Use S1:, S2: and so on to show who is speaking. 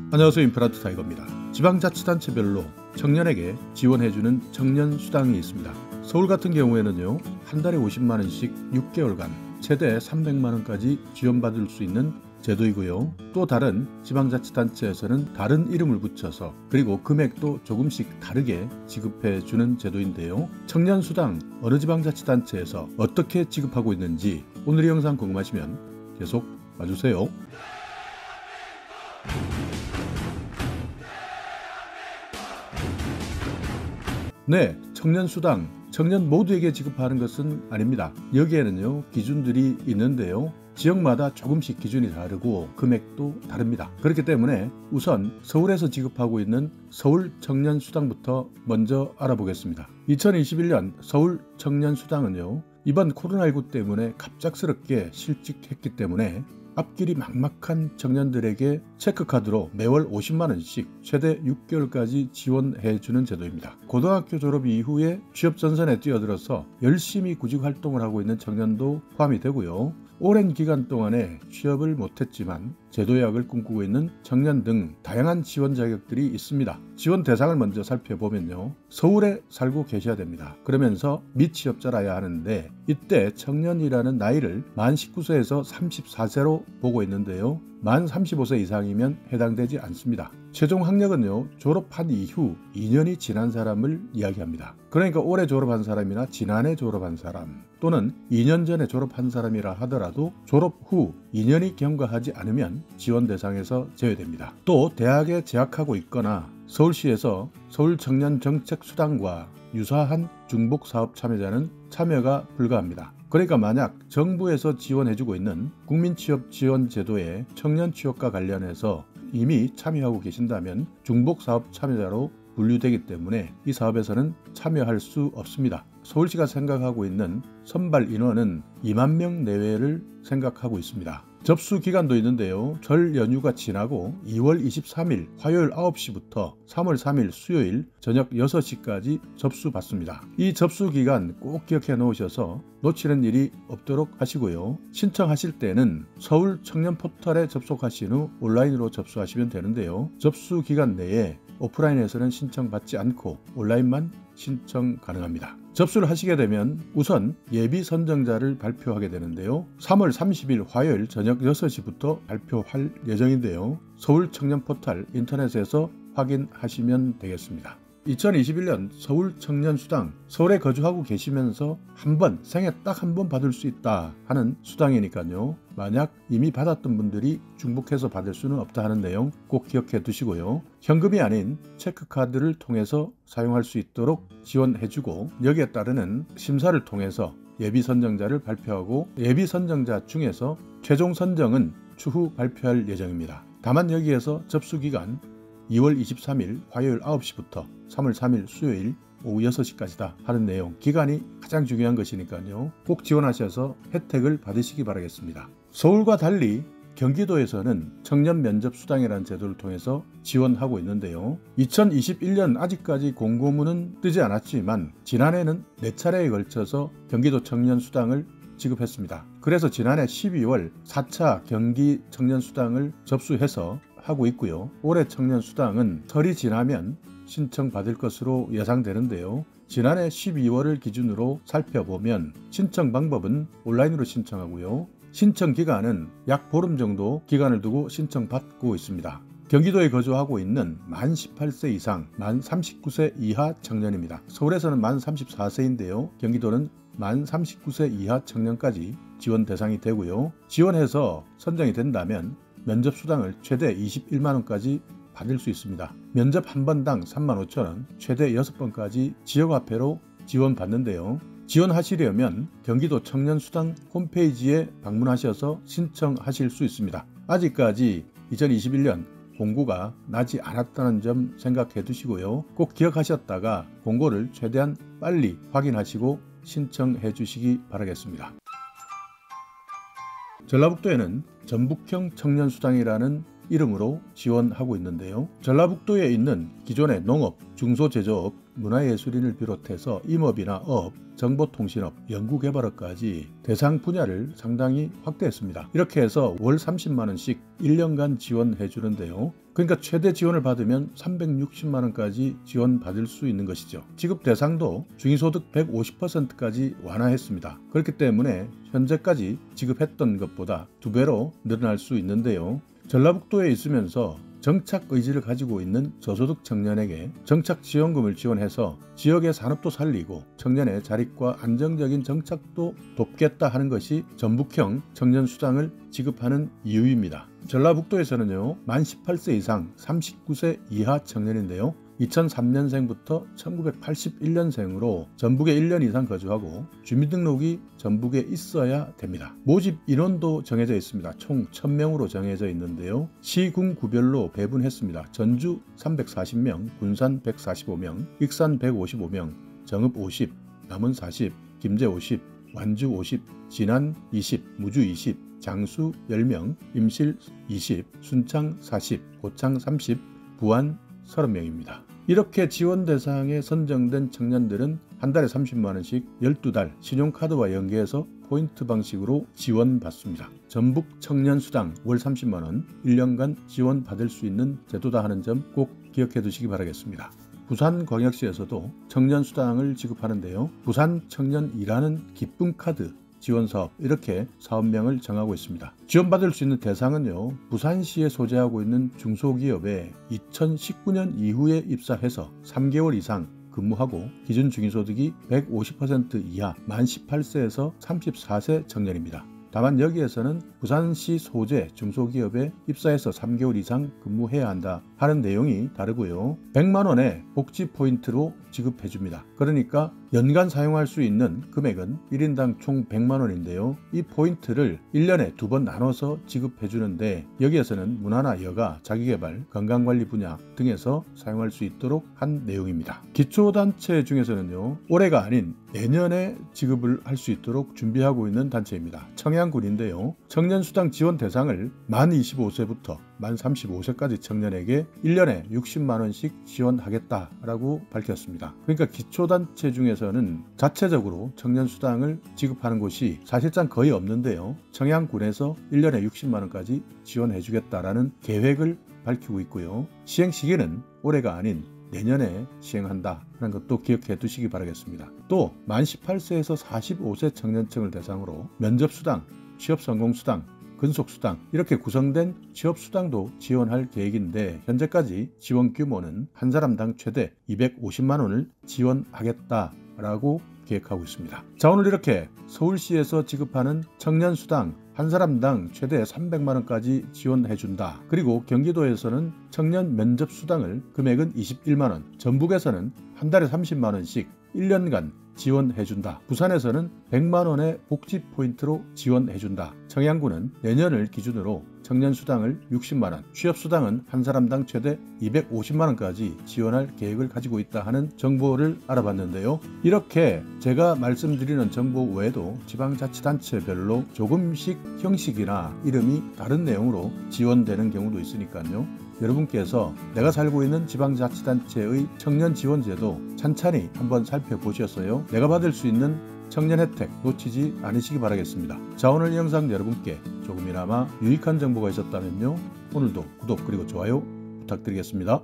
S1: 안녕하세요. 임플란트 타이거입니다. 지방자치단체별로 청년에게 지원해주는 청년수당이 있습니다. 서울 같은 경우에는요, 한 달에 50만원씩 6개월간 최대 300만원까지 지원받을 수 있는 제도이고요. 또 다른 지방자치단체에서는 다른 이름을 붙여서 그리고 금액도 조금씩 다르게 지급해주는 제도인데요. 청년수당 어느 지방자치단체에서 어떻게 지급하고 있는지 오늘 이 영상 궁금하시면 계속 봐주세요. 네, 청년수당, 청년 모두에게 지급하는 것은 아닙니다. 여기에는요, 기준들이 있는데요. 지역마다 조금씩 기준이 다르고 금액도 다릅니다. 그렇기 때문에 우선 서울에서 지급하고 있는 서울 청년수당부터 먼저 알아보겠습니다. 2021년 서울 청년수당은요, 이번 코로나19 때문에 갑작스럽게 실직했기 때문에 앞길이 막막한 청년들에게 체크카드로 매월 50만원씩 최대 6개월까지 지원해주는 제도입니다. 고등학교 졸업 이후에 취업 전선에 뛰어들어서 열심히 구직 활동을 하고 있는 청년도 포함이 되고요. 오랜 기간 동안에 취업을 못했지만 제도약을 꿈꾸고 있는 청년 등 다양한 지원 자격들이 있습니다. 지원 대상을 먼저 살펴보면요, 서울에 살고 계셔야 됩니다. 그러면서 미취업자라야 하는데 이때 청년이라는 나이를 만 19세에서 34세로 보고 있는데요, 만 35세 이상이면 해당되지 않습니다. 최종 학력은요, 졸업한 이후 2년이 지난 사람을 이야기합니다. 그러니까 올해 졸업한 사람이나 지난해 졸업한 사람 또는 2년 전에 졸업한 사람이라 하더라도 졸업 후 2년이 경과하지 않으면 지원 대상에서 제외됩니다. 또 대학에 재학하고 있거나 서울시에서 서울청년정책수당과 유사한 중복사업 참여자는 참여가 불가합니다. 그러니까 만약 정부에서 지원해주고 있는 국민취업지원제도의 청년취업과 관련해서 이미 참여하고 계신다면 중복사업 참여자로 분류되기 때문에 이 사업에서는 참여할 수 없습니다. 서울시가 생각하고 있는 선발 인원은 2만 명 내외를 생각하고 있습니다. 접수 기간도 있는데요, 설 연휴가 지나고 2월 23일 화요일 9시부터 3월 3일 수요일 저녁 6시까지 접수 받습니다. 이 접수 기간 꼭 기억해 놓으셔서 놓치는 일이 없도록 하시고요. 신청하실 때는 서울 청년 포털에 접속하신 후 온라인으로 접수하시면 되는데요, 접수 기간 내에 오프라인에서는 신청받지 않고 온라인만 신청 가능합니다. 접수를 하시게 되면 우선 예비 선정자를 발표하게 되는데요, 3월 30일 화요일 저녁 6시부터 발표할 예정인데요, 서울 청년 포털 인터넷에서 확인하시면 되겠습니다. 2021년 서울 청년수당, 서울에 거주하고 계시면서 생애 딱 한 번 받을 수 있다 하는 수당이니까요, 만약 이미 받았던 분들이 중복해서 받을 수는 없다 하는 내용 꼭 기억해 두시고요. 현금이 아닌 체크카드를 통해서 사용할 수 있도록 지원해주고 여기에 따르는 심사를 통해서 예비 선정자를 발표하고 예비 선정자 중에서 최종 선정은 추후 발표할 예정입니다. 다만 여기에서 접수기간 2월 23일 화요일 9시부터 3월 3일 수요일 오후 6시까지다 하는 내용, 기간이 가장 중요한 것이니까요, 꼭 지원하셔서 혜택을 받으시기 바라겠습니다. 서울과 달리 경기도에서는 청년 면접 수당이라는 제도를 통해서 지원하고 있는데요, 2021년 아직까지 공고문은 뜨지 않았지만 지난해는 4차례에 걸쳐서 경기도 청년 수당을 지급했습니다. 그래서 지난해 12월 4차 경기 청년 수당을 접수해서 하고 있고요. 올해 청년수당은 설이 지나면 신청받을 것으로 예상되는데요, 지난해 12월을 기준으로 살펴보면 신청 방법은 온라인으로 신청하고요, 신청 기간은 약 보름 정도 기간을 두고 신청받고 있습니다. 경기도에 거주하고 있는 만 18세 이상, 만 39세 이하 청년입니다. 서울에서는 만 34세인데요, 경기도는 만 39세 이하 청년까지 지원 대상이 되고요, 지원해서 선정이 된다면 면접수당을 최대 21만원까지 받을 수 있습니다. 면접 한 번당 35,000원, 최대 6번까지 지역화폐로 지원받는데요, 지원하시려면 경기도 청년수당 홈페이지에 방문하셔서 신청하실 수 있습니다. 아직까지 2021년 공고가 나지 않았다는 점 생각해 두시고요, 꼭 기억하셨다가 공고를 최대한 빨리 확인하시고 신청해 주시기 바라겠습니다. 전라북도에는 전북형 청년수당이라는 이름으로 지원하고 있는데요, 전라북도에 있는 기존의 농업, 중소제조업, 문화예술인을 비롯해서 임업이나 업, 정보통신업, 연구개발업까지 대상 분야를 상당히 확대했습니다. 이렇게 해서 월 30만원씩 1년간 지원해 주는데요, 그러니까 최대 지원을 받으면 360만 원까지 지원받을 수 있는 것이죠. 지급 대상도 중위소득 150%까지 완화했습니다. 그렇기 때문에 현재까지 지급했던 것보다 2배로 늘어날 수 있는데요. 전라북도에 있으면서 정착 의지를 가지고 있는 저소득 청년에게 정착 지원금을 지원해서 지역의 산업도 살리고 청년의 자립과 안정적인 정착도 돕겠다 하는 것이 전북형 청년수당을 지급하는 이유입니다. 전라북도에서는요, 만 18세 이상 39세 이하 청년인데요, 2003년생부터 1981년생으로 전북에 1년 이상 거주하고 주민등록이 전북에 있어야 됩니다. 모집 인원도 정해져 있습니다. 총 1000명으로 정해져 있는데요. 시군 구별로 배분했습니다. 전주 340명, 군산 145명, 익산 155명, 정읍 50, 남원 40, 김제 50, 완주 50, 진안 20, 무주 20, 장수 10명, 임실 20, 순창 40, 고창 30, 부안 30명입니다. 이렇게 지원 대상에 선정된 청년들은 한 달에 30만 원씩 12달 신용카드와 연계해서 포인트 방식으로 지원받습니다. 전북 청년수당 월 30만 원 1년간 지원받을 수 있는 제도다 하는 점 꼭 기억해 두시기 바라겠습니다. 부산광역시에서도 청년수당을 지급하는데요. 부산 청년 일하는 기쁨카드 지원사업, 이렇게 사업명을 정하고 있습니다. 지원받을 수 있는 대상은요, 부산시에 소재하고 있는 중소기업에 2019년 이후에 입사해서 3개월 이상 근무하고 기준 중위소득이 150% 이하 만 18세에서 34세 청년입니다. 다만 여기에서는 부산시 소재 중소기업에 입사해서 3개월 이상 근무해야 한다 하는 내용이 다르고요. 100만 원의 복지 포인트로 지급해줍니다. 그러니까 연간 사용할 수 있는 금액은 1인당 총 100만 원인데요. 이 포인트를 1년에 2번 나눠서 지급해주는데 여기에서는 문화나 여가, 자기개발, 건강관리 분야 등에서 사용할 수 있도록 한 내용입니다. 기초단체 중에서는요, 올해가 아닌 내년에 지급을 할 수 있도록 준비하고 있는 단체입니다. 청양군인데요. 청년수당 지원 대상을 만 25세부터 만 35세까지 청년에게 1년에 60만 원씩 지원하겠다라고 밝혔습니다. 그러니까 기초단체 중에서는 자체적으로 청년수당을 지급하는 곳이 사실상 거의 없는데요. 청양군에서 1년에 60만 원까지 지원해주겠다라는 계획을 밝히고 있고요. 시행 시기는 올해가 아닌 내년에 시행한다 하는 것도 기억해 두시기 바라겠습니다. 또 만 18세에서 45세 청년층을 대상으로 면접수당, 취업성공수당, 근속수당 이렇게 구성된 취업수당도 지원할 계획인데 현재까지 지원 규모는 한 사람당 최대 250만 원을 지원하겠다라고 계획하고 있습니다. 자, 오늘 이렇게 서울시에서 지급하는 청년수당 한 사람당 최대 300만 원까지 지원해준다. 그리고 경기도에서는 청년 면접수당을 금액은 21만 원, 전북에서는 한 달에 30만 원씩 1년간 지원해준다. 부산에서는 100만 원의 복지 포인트로 지원해준다. 청양군은 내년을 기준으로 청년수당을 60만 원, 취업수당은 한 사람당 최대 250만 원까지 지원할 계획을 가지고 있다 하는 정보를 알아봤는데요. 이렇게 제가 말씀드리는 정보 외에도 지방자치단체별로 조금씩 형식이나 이름이 다른 내용으로 지원되는 경우도 있으니까요. 여러분께서 내가 살고 있는 지방자치단체의 청년지원제도 찬찬히 한번 살펴보셨어요? 내가 받을 수 있는 청년 혜택 놓치지 않으시기 바라겠습니다. 자, 오늘 이 영상 여러분께 조금이나마 유익한 정보가 있었다면요, 오늘도 구독 그리고 좋아요 부탁드리겠습니다.